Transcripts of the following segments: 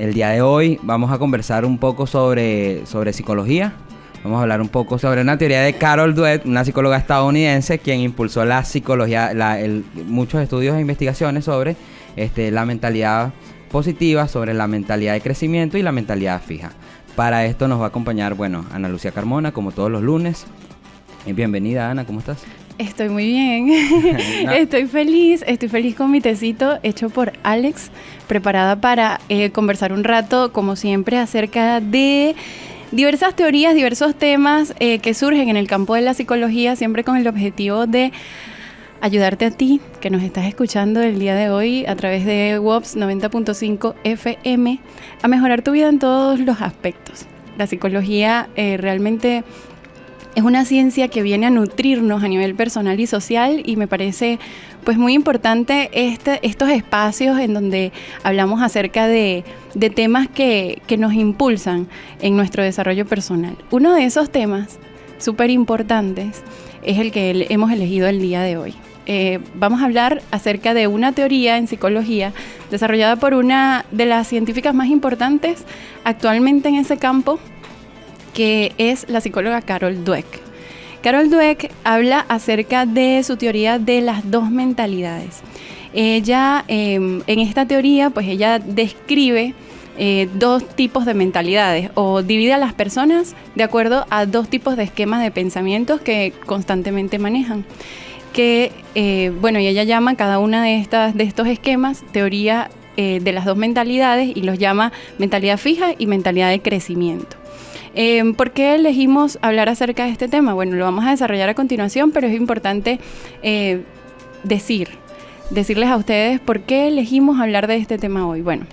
el día de hoy vamos a conversar un poco sobre psicología. Vamos a hablar un poco sobre una teoría de Carol Dweck, una psicóloga estadounidense, quien impulsó la psicología, muchos estudios e investigaciones sobre la mentalidad positiva, sobre la mentalidad de crecimiento y la mentalidad fija. Para esto nos va a acompañar, Ana Lucía Carmona, como todos los lunes. Bienvenida, Ana, ¿cómo estás? Estoy muy bien, estoy feliz con mi tecito hecho por Alex, preparada para conversar un rato, como siempre, acerca de diversas teorías, diversos temas que surgen en el campo de la psicología, siempre con el objetivo de ayudarte a ti, que nos estás escuchando el día de hoy a través de WOPS 90.5 FM, a mejorar tu vida en todos los aspectos. La psicología realmente es una ciencia que viene a nutrirnos a nivel personal y social, y me parece pues muy importante estos espacios en donde hablamos acerca de temas que nos impulsan en nuestro desarrollo personal. Uno de esos temas súper importantes es el que hemos elegido el día de hoy. Vamos a hablar acerca de una teoría en psicología desarrollada por una de las científicas más importantes actualmente en ese campo, que es la psicóloga Carol Dweck. Carol Dweck habla acerca de su teoría de las dos mentalidades. Ella, en esta teoría, pues ella describe dos tipos de mentalidades, o divide a las personas de acuerdo a dos tipos de esquemas de pensamientos que constantemente manejan. Y ella llama cada una de estos esquemas teoría de las dos mentalidades, y los llama mentalidad fija y mentalidad de crecimiento. ¿Por qué elegimos hablar acerca de este tema? Bueno, lo vamos a desarrollar a continuación, pero es importante decirles a ustedes por qué elegimos hablar de este tema hoy. Bueno,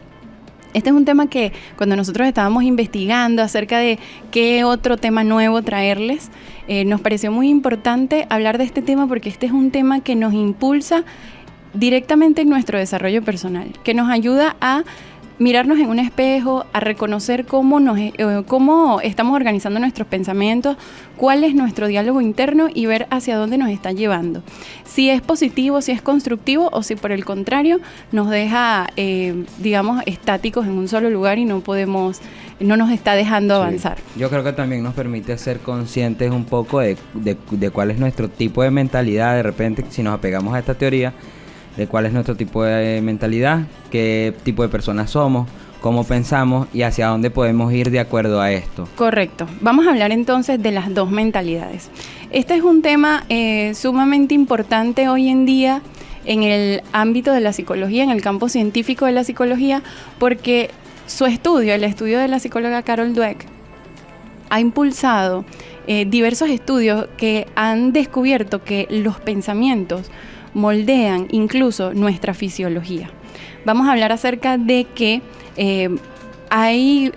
este es un tema que cuando nosotros estábamos investigando acerca de qué otro tema nuevo traerles, nos pareció muy importante hablar de este tema, porque este es un tema que nos impulsa directamente en nuestro desarrollo personal, que nos ayuda a mirarnos en un espejo, a reconocer cómo estamos organizando nuestros pensamientos, cuál es nuestro diálogo interno, y ver hacia dónde nos está llevando. Si es positivo, si es constructivo, o si por el contrario nos deja, estáticos en un solo lugar y no nos está dejando avanzar. Yo creo que también nos permite ser conscientes un poco de cuál es nuestro tipo de mentalidad. De repente, si nos apegamos a esta teoría, de cuál es nuestro tipo de mentalidad, qué tipo de personas somos, cómo pensamos y hacia dónde podemos ir de acuerdo a esto. Correcto. Vamos a hablar entonces de las dos mentalidades. Este es un tema sumamente importante hoy en día en el ámbito de la psicología, en el campo científico de la psicología, porque el estudio de la psicóloga Carol Dweck, ha impulsado diversos estudios que han descubierto que los pensamientos moldean incluso nuestra fisiología. Vamos a hablar acerca de que hay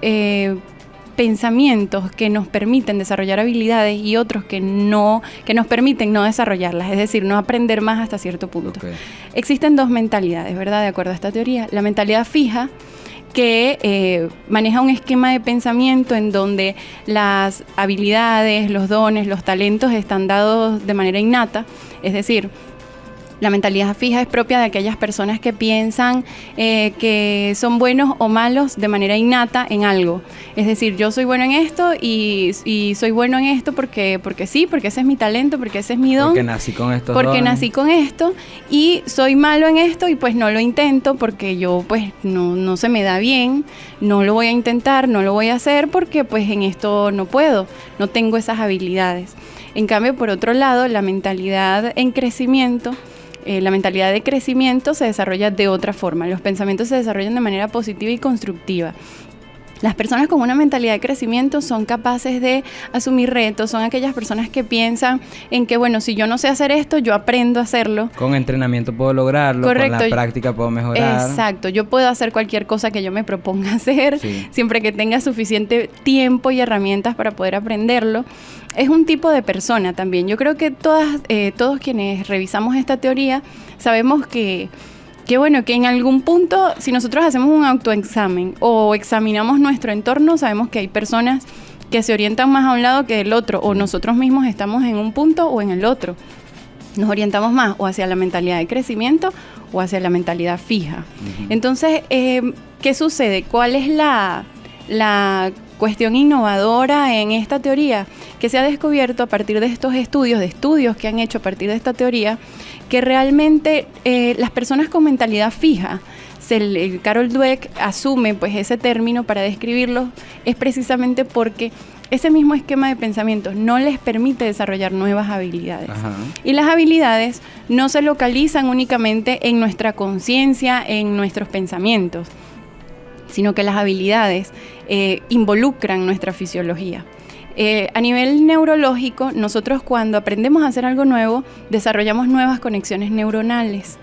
pensamientos que nos permiten desarrollar habilidades y otros que nos permiten no desarrollarlas, es decir, no aprender más hasta cierto punto. Okay. Existen dos mentalidades, ¿verdad? De acuerdo a esta teoría. La mentalidad fija, que maneja un esquema de pensamiento en donde las habilidades, los dones, los talentos están dados de manera innata, es decir, la mentalidad fija es propia de aquellas personas que piensan que son buenos o malos de manera innata en algo. Es decir, yo soy bueno en esto y soy bueno en esto porque sí, porque ese es mi talento, porque ese es mi don. Porque nací con estos Porque dones. nací con esto, y soy malo en esto y pues no lo intento porque yo pues no se me da bien, no lo voy a intentar, no lo voy a hacer porque pues en esto no puedo, no tengo esas habilidades. En cambio, por otro lado, la mentalidad en crecimiento, la mentalidad de crecimiento se desarrolla de otra forma. Los pensamientos se desarrollan de manera positiva y constructiva. Las personas con una mentalidad de crecimiento son capaces de asumir retos, son aquellas personas que piensan en que, bueno, si yo no sé hacer esto, yo aprendo a hacerlo. Con entrenamiento puedo lograrlo, correcto, con la práctica puedo mejorar. Exacto, yo puedo hacer cualquier cosa que yo me proponga hacer, sí, siempre que tenga suficiente tiempo y herramientas para poder aprenderlo. Es un tipo de persona también. Yo creo que todos quienes revisamos esta teoría sabemos que en algún punto, si nosotros hacemos un autoexamen o examinamos nuestro entorno, sabemos que hay personas que se orientan más a un lado que del otro, o nosotros mismos estamos en un punto o en el otro. Nos orientamos más o hacia la mentalidad de crecimiento o hacia la mentalidad fija. Uh-huh. Entonces, ¿qué sucede? ¿Cuál es la cuestión innovadora en esta teoría? Que se ha descubierto a partir de estos estudios, que han hecho a partir de esta teoría, que realmente las personas con mentalidad fija, Carol Dweck asume pues ese término para describirlo, es precisamente porque ese mismo esquema de pensamiento no les permite desarrollar nuevas habilidades. Ajá. Y las habilidades no se localizan únicamente en nuestra conciencia, en nuestros pensamientos, sino que las habilidades involucran nuestra fisiología. A nivel neurológico, nosotros cuando aprendemos a hacer algo nuevo, desarrollamos nuevas conexiones neuronales.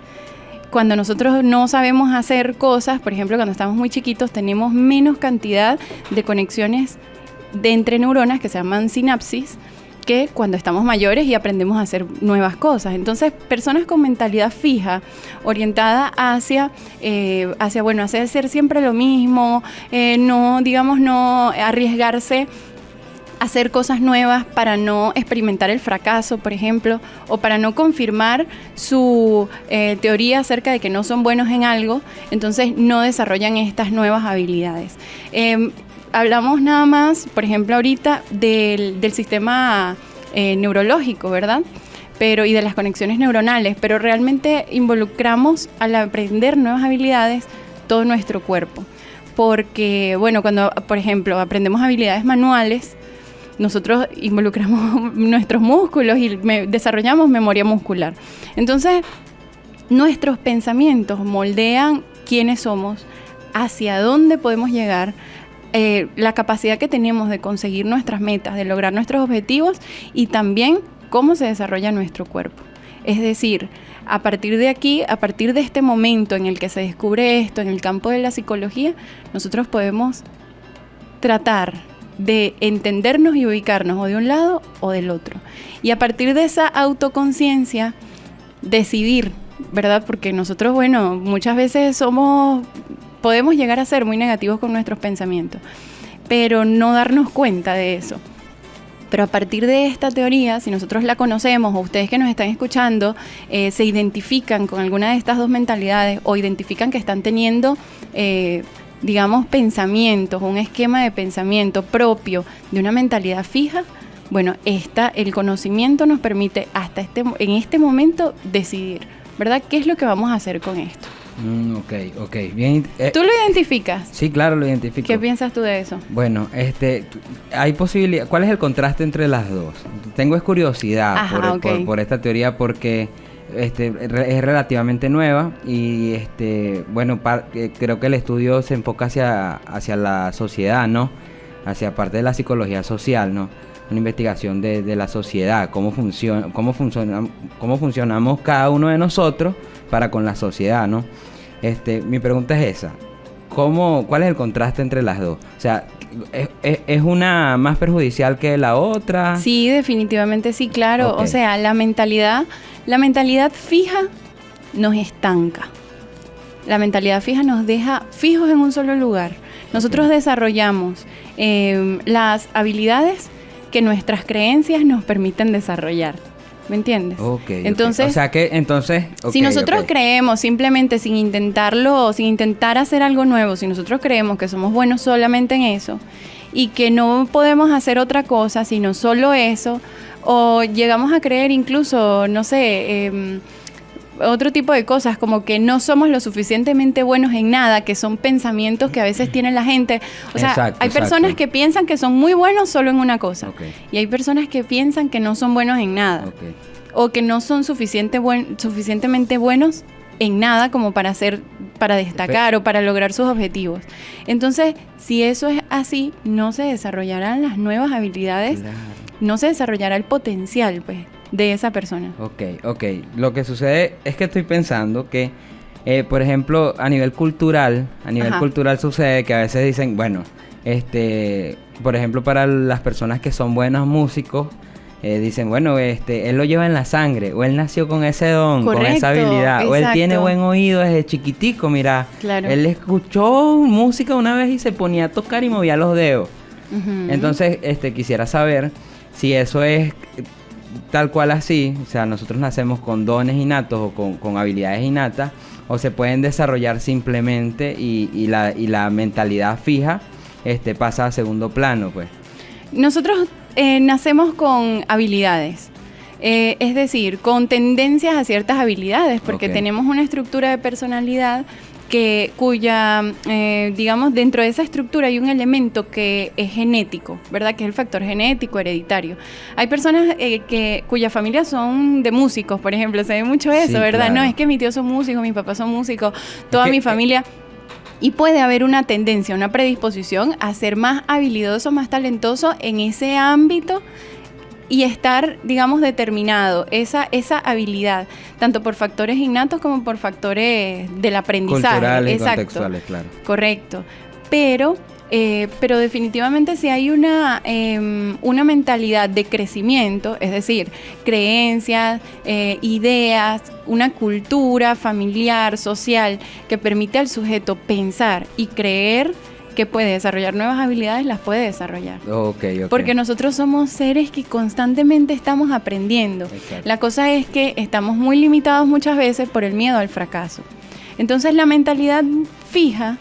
Cuando nosotros no sabemos hacer cosas, por ejemplo, cuando estamos muy chiquitos, tenemos menos cantidad de conexiones entre neuronas que se llaman sinapsis, que cuando estamos mayores y aprendemos a hacer nuevas cosas. Entonces, personas con mentalidad fija, orientada hacia hacer siempre lo mismo, no arriesgarse a hacer cosas nuevas para no experimentar el fracaso, por ejemplo, o para no confirmar su teoría acerca de que no son buenos en algo, entonces no desarrollan estas nuevas habilidades. Hablamos nada más, por ejemplo, ahorita del sistema neurológico, ¿verdad? Y de las conexiones neuronales, pero realmente involucramos al aprender nuevas habilidades todo nuestro cuerpo. Porque, cuando, por ejemplo, aprendemos habilidades manuales, nosotros involucramos nuestros músculos y desarrollamos memoria muscular. Entonces, nuestros pensamientos moldean quiénes somos, hacia dónde podemos llegar, la capacidad que tenemos de conseguir nuestras metas, de lograr nuestros objetivos y también cómo se desarrolla nuestro cuerpo. Es decir, a partir de aquí, a partir de este momento en el que se descubre esto en el campo de la psicología, nosotros podemos tratar de entendernos y ubicarnos o de un lado o del otro. Y a partir de esa autoconciencia, decidir, ¿verdad? Porque nosotros, muchas veces podemos llegar a ser muy negativos con nuestros pensamientos, pero no darnos cuenta de eso. Pero a partir de esta teoría, si nosotros la conocemos o ustedes que nos están escuchando se identifican con alguna de estas dos mentalidades o identifican que están teniendo pensamientos, un esquema de pensamiento propio de una mentalidad fija, el conocimiento nos permite en este momento decidir, ¿verdad? ¿Qué es lo que vamos a hacer con esto? Ok. Bien. ¿Tú lo identificas? Sí, claro, lo identifico. ¿Qué piensas tú de eso? Hay posibilidad. ¿Cuál es el contraste entre las dos? Tengo curiosidad por esta teoría porque es relativamente nueva y creo que el estudio se enfoca hacia la sociedad, ¿no? Hacia parte de la psicología social, ¿no? Una investigación de la sociedad, cómo funcionamos cada uno de nosotros para con la sociedad, ¿no? Mi pregunta es esa: ¿cuál es el contraste entre las dos? O sea, ¿es una más perjudicial que la otra? Sí, definitivamente sí, claro. Okay. O sea, la mentalidad fija nos estanca. La mentalidad fija nos deja fijos en un solo lugar. Nosotros desarrollamos las habilidades que nuestras creencias nos permiten desarrollar. ¿Me entiendes? Entonces, si nosotros creemos simplemente sin intentar hacer algo nuevo, si nosotros creemos que somos buenos solamente en eso y que no podemos hacer otra cosa sino solo eso, o llegamos a creer incluso, otro tipo de cosas, como que no somos lo suficientemente buenos en nada, que son pensamientos que a veces tiene la gente. O sea, hay personas que piensan que son muy buenos solo en una cosa. Y hay personas que piensan que no son buenos en nada. O que no son suficientemente buenos en nada como para destacar o para lograr sus objetivos. Entonces, si eso es así, no se desarrollarán las nuevas habilidades, no se desarrollará el potencial, de esa persona. Ok. Lo que sucede es que estoy pensando que, por ejemplo, a nivel cultural sucede que a veces dicen, por ejemplo, para las personas que son buenos músicos, dicen, él lo lleva en la sangre, o él nació con ese don, con esa habilidad, exacto. O él tiene buen oído desde chiquitico, mira, claro. Él escuchó música una vez y se ponía a tocar y movía los dedos. Uh-huh. Entonces, quisiera saber si eso es tal cual así, o sea, nosotros nacemos con dones innatos o con habilidades innatas, o se pueden desarrollar simplemente y la mentalidad fija pasa a segundo plano, pues. Nosotros nacemos con habilidades. Es decir, con tendencias a ciertas habilidades, porque tenemos una estructura de personalidad cuya, digamos, dentro de esa estructura hay un elemento que es genético, ¿verdad? Que es el factor genético, hereditario. Hay personas cuyas familias son de músicos, por ejemplo, se ve mucho eso, sí, ¿verdad? Claro. No, es que mis tíos son músicos, mis papás son músicos, toda mi familia... Y puede haber una tendencia, una predisposición a ser más habilidoso, más talentoso en ese ámbito y estar, digamos, determinado, esa habilidad, tanto por factores innatos como por factores del aprendizaje. Culturales y contextuales, claro. Correcto. Pero definitivamente si hay una mentalidad de crecimiento, es decir, creencias, ideas, una cultura familiar, social, que permite al sujeto pensar y creer que puede desarrollar nuevas habilidades, las puede desarrollar. Okay. Porque nosotros somos seres que constantemente estamos aprendiendo. Exacto. La cosa es que estamos muy limitados muchas veces por el miedo al fracaso. Entonces la mentalidad fija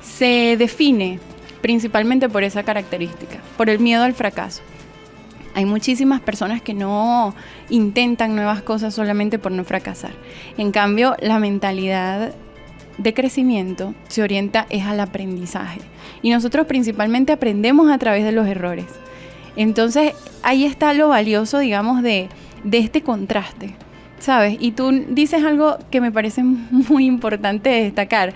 se define principalmente por esa característica, por el miedo al fracaso. Hay muchísimas personas que no intentan nuevas cosas solamente por no fracasar. En cambio, la mentalidad de crecimiento se orienta es al aprendizaje. Y nosotros principalmente aprendemos a través de los errores. Entonces, ahí está lo valioso, digamos, de este contraste, ¿sabes? Y tú dices algo que me parece muy importante destacar,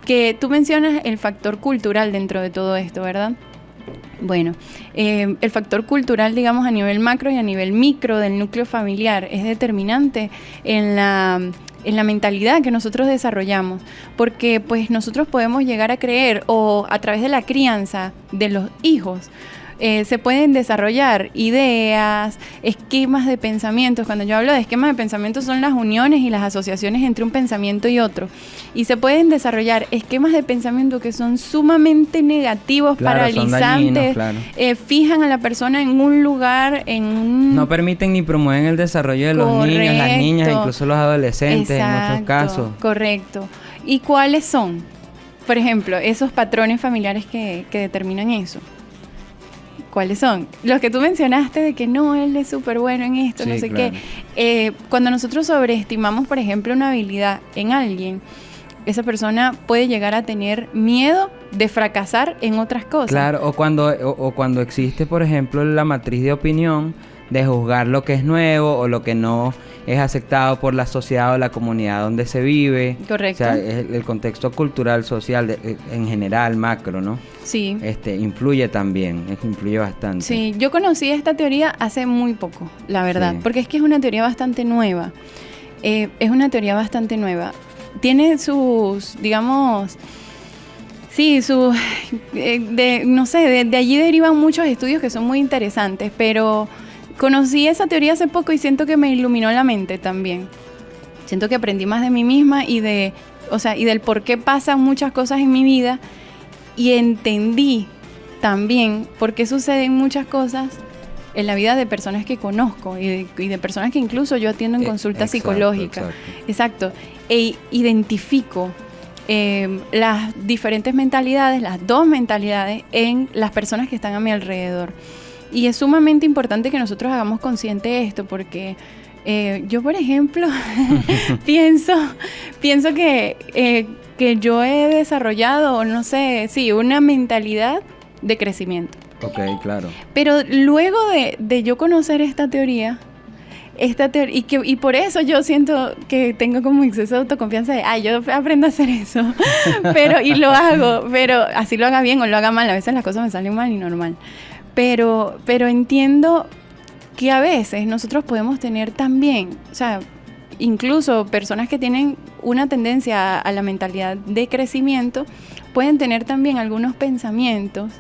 que tú mencionas el factor cultural dentro de todo esto, ¿verdad? Bueno, el factor cultural, digamos, a nivel macro y a nivel micro del núcleo familiar es determinante en la mentalidad que nosotros desarrollamos, porque pues nosotros podemos llegar a creer, o a través de la crianza de los hijos, se pueden desarrollar ideas, esquemas de pensamientos. Cuando yo hablo de esquemas de pensamientos son las uniones y las asociaciones entre un pensamiento y otro. Y se pueden desarrollar esquemas de pensamiento que son sumamente negativos, claro, paralizantes, dañinos, claro. Fijan a la persona en un lugar, no permiten ni promueven el desarrollo de los niños, las niñas, incluso los adolescentes. Exacto, en muchos casos. Correcto. ¿Y cuáles son? Por ejemplo, esos patrones familiares que determinan eso. ¿Cuáles son? Los que tú mencionaste de que no, él es súper bueno en esto, sí, no sé claro. qué. Cuando nosotros sobreestimamos, por ejemplo, una habilidad en alguien, esa persona puede llegar a tener miedo de fracasar en otras cosas. Claro, o cuando existe, por ejemplo, la matriz de opinión de juzgar lo que es nuevo o lo que no es aceptado por la sociedad o la comunidad donde se vive. Correcto. O sea, es el contexto cultural, social, en general, macro, ¿no? Sí. Influye también, influye bastante. Sí, yo conocí esta teoría hace muy poco, la verdad, sí. Porque es que es una teoría bastante nueva. Es una teoría bastante nueva. Tiene sus, digamos... Sí, no sé, de allí derivan muchos estudios que son muy interesantes, pero... Conocí esa teoría hace poco y siento que me iluminó la mente también. Siento que aprendí más de mí misma y del por qué pasan muchas cosas en mi vida, y entendí también por qué suceden muchas cosas en la vida de personas que conozco y de personas que incluso yo atiendo en consulta psicológica. Exacto. E identifico las diferentes mentalidades, las dos mentalidades en las personas que están a mi alrededor. Y es sumamente importante que nosotros hagamos consciente de esto, porque yo, por ejemplo, pienso que yo he desarrollado, no sé, sí, una mentalidad de crecimiento. Ok, claro. Pero luego de yo conocer esta teoría, y por eso yo siento que tengo como exceso de autoconfianza de, yo aprendo a hacer eso, y lo hago, pero así lo haga bien o lo haga mal, a veces las cosas me salen mal y normal. Pero entiendo que a veces nosotros podemos tener también, o sea, incluso personas que tienen una tendencia a la mentalidad de crecimiento, pueden tener también algunos pensamientos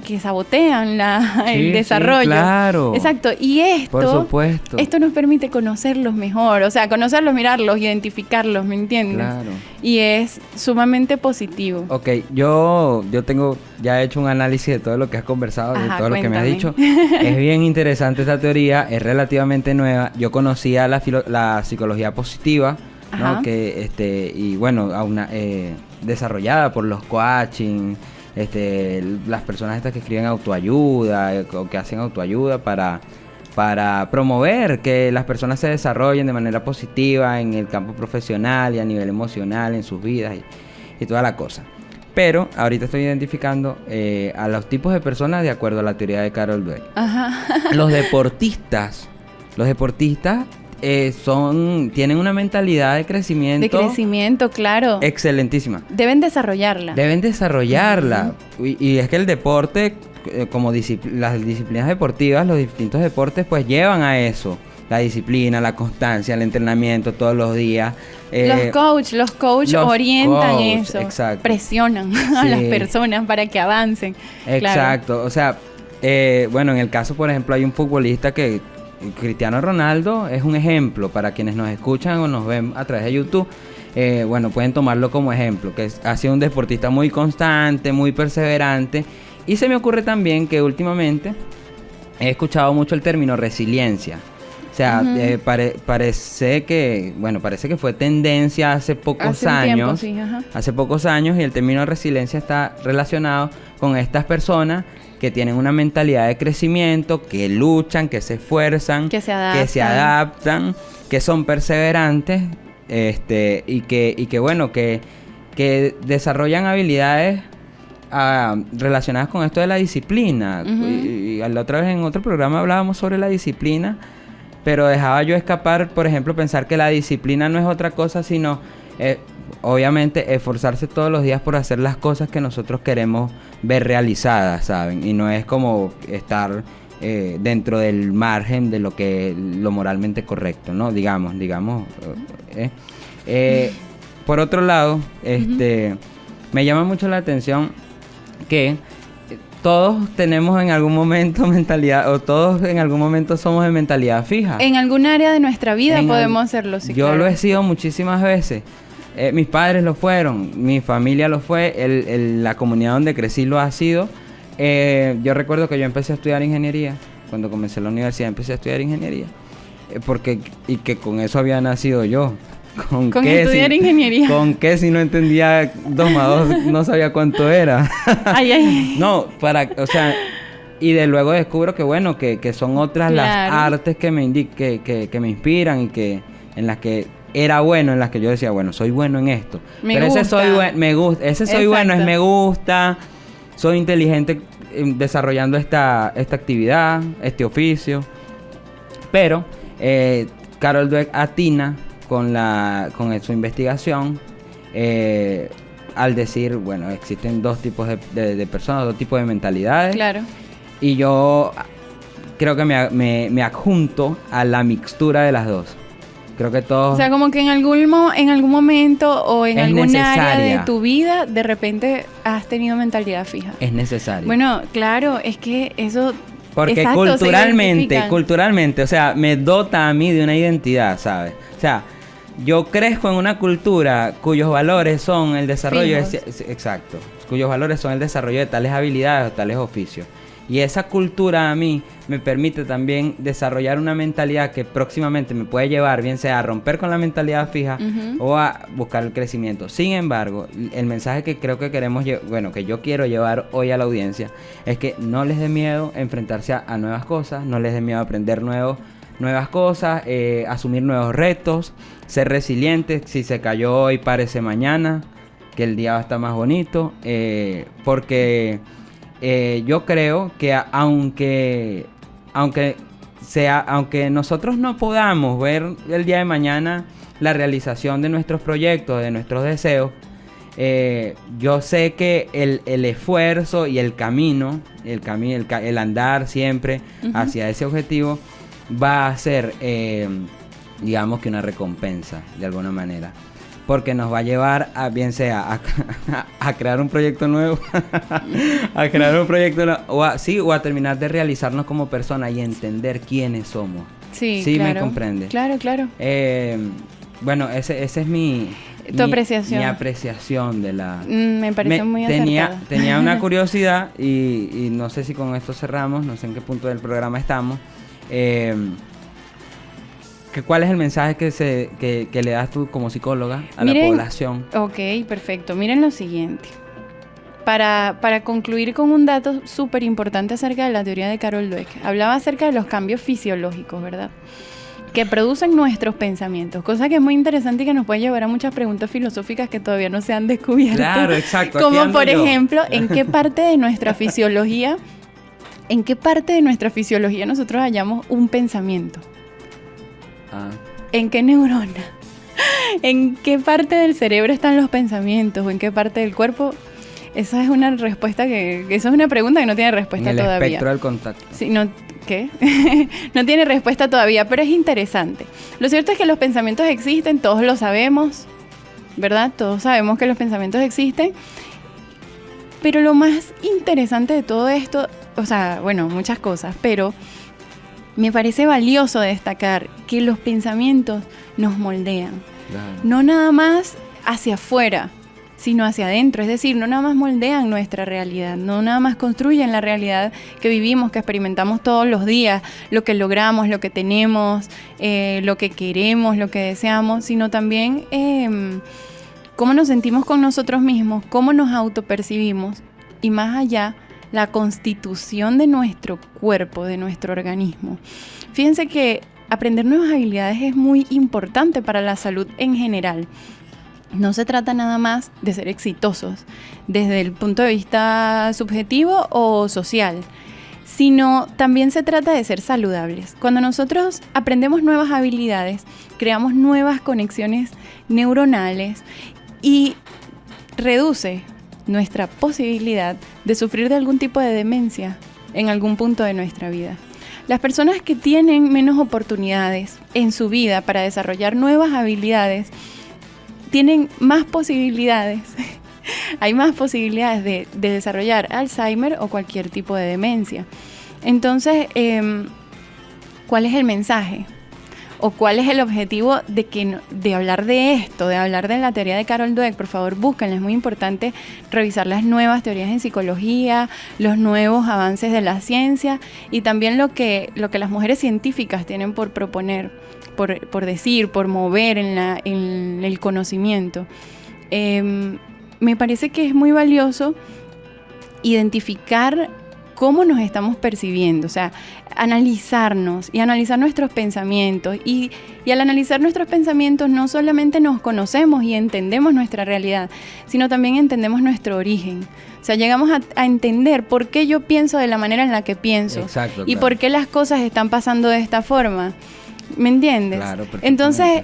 que sabotean el desarrollo. Claro. Exacto. Y por supuesto, esto nos permite conocerlos mejor, o sea, conocerlos, mirarlos, identificarlos, ¿me entiendes? Claro. Y es sumamente positivo. Ok, yo tengo ya hecho un análisis de todo lo que has conversado, de todo lo que me has dicho. Es bien interesante esta teoría, es relativamente nueva. Yo conocía la psicología positiva, ¿no? Que y bueno, desarrollada por los coaching, las personas estas que escriben autoayuda o que hacen autoayuda para promover que las personas se desarrollen de manera positiva en el campo profesional y a nivel emocional en sus vidas y toda la cosa. Pero ahorita estoy identificando a los tipos de personas de acuerdo a la teoría de Carol Dweck. Los deportistas tienen una mentalidad de crecimiento. De crecimiento, claro. Excelentísima. Deben desarrollarla. Y es que el deporte, como las disciplinas deportivas, los distintos deportes, pues llevan a eso. La disciplina, la constancia, el entrenamiento todos los días. Los coach orientan eso. Exacto. Presionan a las personas para que avancen. Exacto. Claro. O sea, bueno, en el caso, por ejemplo, hay un futbolista Cristiano Ronaldo es un ejemplo para quienes nos escuchan o nos ven a través de YouTube. Bueno, pueden tomarlo como ejemplo, que ha sido un deportista muy constante, muy perseverante. Y se me ocurre también que últimamente he escuchado mucho el término resiliencia. O sea, parece que fue tendencia hace pocos años. Hace pocos años, y el término resiliencia está relacionado con estas personas que tienen una mentalidad de crecimiento, que luchan, que se esfuerzan, que se adaptan, que son perseverantes, y que desarrollan habilidades relacionadas con esto de la disciplina. Y la otra vez en otro programa hablábamos sobre la disciplina, pero dejaba yo escapar, por ejemplo, pensar que la disciplina no es otra cosa sino obviamente esforzarse todos los días por hacer las cosas que nosotros queremos ver realizadas, ¿saben? Y no es como estar dentro del margen de lo moralmente correcto, ¿no? Digamos. Por otro lado, me llama mucho la atención que todos tenemos en algún momento mentalidad, o todos en algún momento somos de mentalidad fija. En algún área de nuestra vida podemos hacerlo, sí. Yo lo he sido muchísimas veces. Mis padres lo fueron, mi familia lo fue, la comunidad donde crecí lo ha sido. Yo recuerdo que yo empecé a estudiar ingeniería. Cuando comencé la universidad empecé a estudiar ingeniería. Y que con eso había nacido yo. ¿Con qué, estudiar ingeniería? ¿Con qué si no entendía 2 más 2? No sabía cuánto era. No, y de luego descubro que bueno, que son otras las artes que me inspiran y que en las que era bueno, en las que yo decía, bueno, soy bueno en esto. Me gusta, me gusta, soy inteligente desarrollando esta actividad, este oficio. Pero Carol Dweck atina con su investigación al decir, bueno, existen 2 tipos de personas, 2 tipos de mentalidades. Claro. Y yo creo que me adjunto a la mixtura de las dos. Creo que todos... O sea, como que en algún momento o en algún área de tu vida, de repente has tenido mentalidad fija. Es necesario. Bueno, claro, es que eso... Porque culturalmente, o sea, me dota a mí de una identidad, ¿sabes? O sea, yo crezco en una cultura cuyos valores son el desarrollo... Exacto. Cuyos valores son el desarrollo de tales habilidades o tales oficios. Y esa cultura a mí me permite también desarrollar una mentalidad que próximamente me puede llevar, bien sea a romper con la mentalidad fija o a buscar el crecimiento. Sin embargo, el mensaje que creo que que yo quiero llevar hoy a la audiencia es que no les dé miedo enfrentarse a nuevas cosas, no les dé miedo aprender nuevas cosas, asumir nuevos retos, ser resilientes. Si se cayó hoy, párese mañana, que el día va a estar más bonito, porque... yo creo que aunque nosotros no podamos ver el día de mañana la realización de nuestros proyectos, de nuestros deseos, yo sé que el esfuerzo y el camino, el andar siempre hacia ese objetivo va a ser, digamos que una recompensa de alguna manera. porque nos va a llevar a, bien sea a crear un proyecto nuevo, a crear un proyecto nuevo, o a terminar de realizarnos como persona y entender quiénes somos. Sí, claro. ¿Me comprende? Claro. Bueno, ese es mi apreciación. Mi apreciación de la... Me parece muy acertada. Tenía una curiosidad y no sé si con esto cerramos, no sé en qué punto del programa estamos. ¿Cuál es el mensaje que le das tú como psicóloga a la población? Ok, perfecto. Miren lo siguiente. Para concluir con un dato súper importante acerca de la teoría de Carol Dweck. Hablaba acerca de los cambios fisiológicos, ¿verdad?, que producen nuestros pensamientos, cosa que es muy interesante y que nos puede llevar a muchas preguntas filosóficas que todavía no se han descubierto. Claro, exacto. Como por ejemplo, ¿en qué parte de nuestra fisiología nosotros hallamos un pensamiento? ¿En qué neurona? ¿En qué parte del cerebro están los pensamientos? ¿O en qué parte del cuerpo? Esa es una respuesta esa es una pregunta que no tiene respuesta todavía. En el espectro del contacto. Sí, ¿qué? No tiene respuesta todavía, pero es interesante. Lo cierto es que los pensamientos existen, todos lo sabemos, ¿verdad? Todos sabemos que los pensamientos existen. Pero lo más interesante de todo esto, o sea, bueno, muchas cosas, pero me parece valioso destacar que los pensamientos nos moldean. Claro. No nada más hacia afuera, sino hacia adentro. Es decir, no nada más moldean nuestra realidad, no nada más construyen la realidad que vivimos, que experimentamos todos los días, lo que logramos, lo que tenemos, lo que queremos, lo que deseamos, sino también cómo nos sentimos con nosotros mismos, cómo nos autopercibimos y más allá, la constitución de nuestro cuerpo, de nuestro organismo. Fíjense que aprender nuevas habilidades es muy importante para la salud en general. No se trata nada más de ser exitosos desde el punto de vista subjetivo o social, sino también se trata de ser saludables. Cuando nosotros aprendemos nuevas habilidades, creamos nuevas conexiones neuronales y reduce nuestra posibilidad de sufrir de algún tipo de demencia en algún punto de nuestra vida. Las personas que tienen menos oportunidades en su vida para desarrollar nuevas habilidades tienen más posibilidades, hay más posibilidades de desarrollar Alzheimer o cualquier tipo de demencia. Entonces, ¿cuál es el mensaje? ¿O cuál es el objetivo de hablar de esto, de hablar de la teoría de Carol Dweck? Por favor, búsquenla, es muy importante revisar las nuevas teorías en psicología, los nuevos avances de la ciencia y también lo que las mujeres científicas tienen por proponer, por decir, por mover en el conocimiento. Me parece que es muy valioso identificar cómo nos estamos percibiendo, o sea, analizarnos y analizar nuestros pensamientos. Y al analizar nuestros pensamientos no solamente nos conocemos y entendemos nuestra realidad, sino también entendemos nuestro origen. O sea, llegamos a entender por qué yo pienso de la manera en la que pienso. Exacto, y por qué las cosas están pasando de esta forma. ¿Me entiendes? Claro, entonces,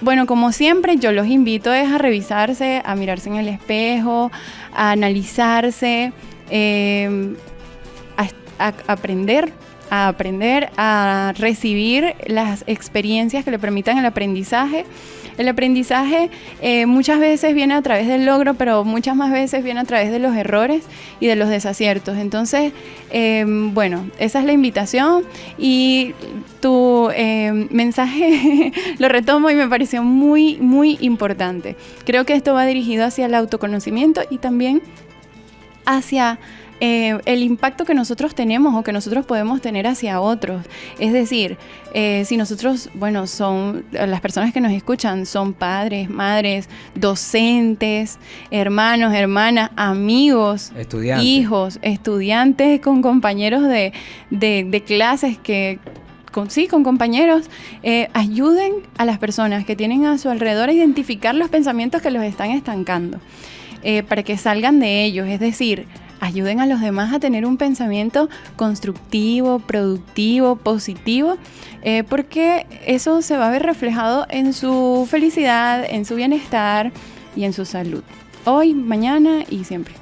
bueno, como siempre, yo los invito a revisarse, a mirarse en el espejo, a analizarse, a aprender, a recibir las experiencias que le permitan el aprendizaje. El aprendizaje muchas veces viene a través del logro, pero muchas más veces viene a través de los errores y de los desaciertos. Entonces, bueno, esa es la invitación y tu mensaje lo retomo y me pareció muy, muy importante. Creo que esto va dirigido hacia el autoconocimiento y también hacia el impacto que nosotros tenemos o que nosotros podemos tener hacia otros. Es decir, si nosotros, bueno, las personas que nos escuchan son padres, madres, docentes, hermanos, hermanas, amigos, estudiantes. Hijos, estudiantes con compañeros de clases con compañeros, ayuden a las personas que tienen a su alrededor a identificar los pensamientos que los están estancando, para que salgan de ellos. Es decir, ayuden a los demás a tener un pensamiento constructivo, productivo, positivo, porque eso se va a ver reflejado en su felicidad, en su bienestar y en su salud. Hoy, mañana y siempre.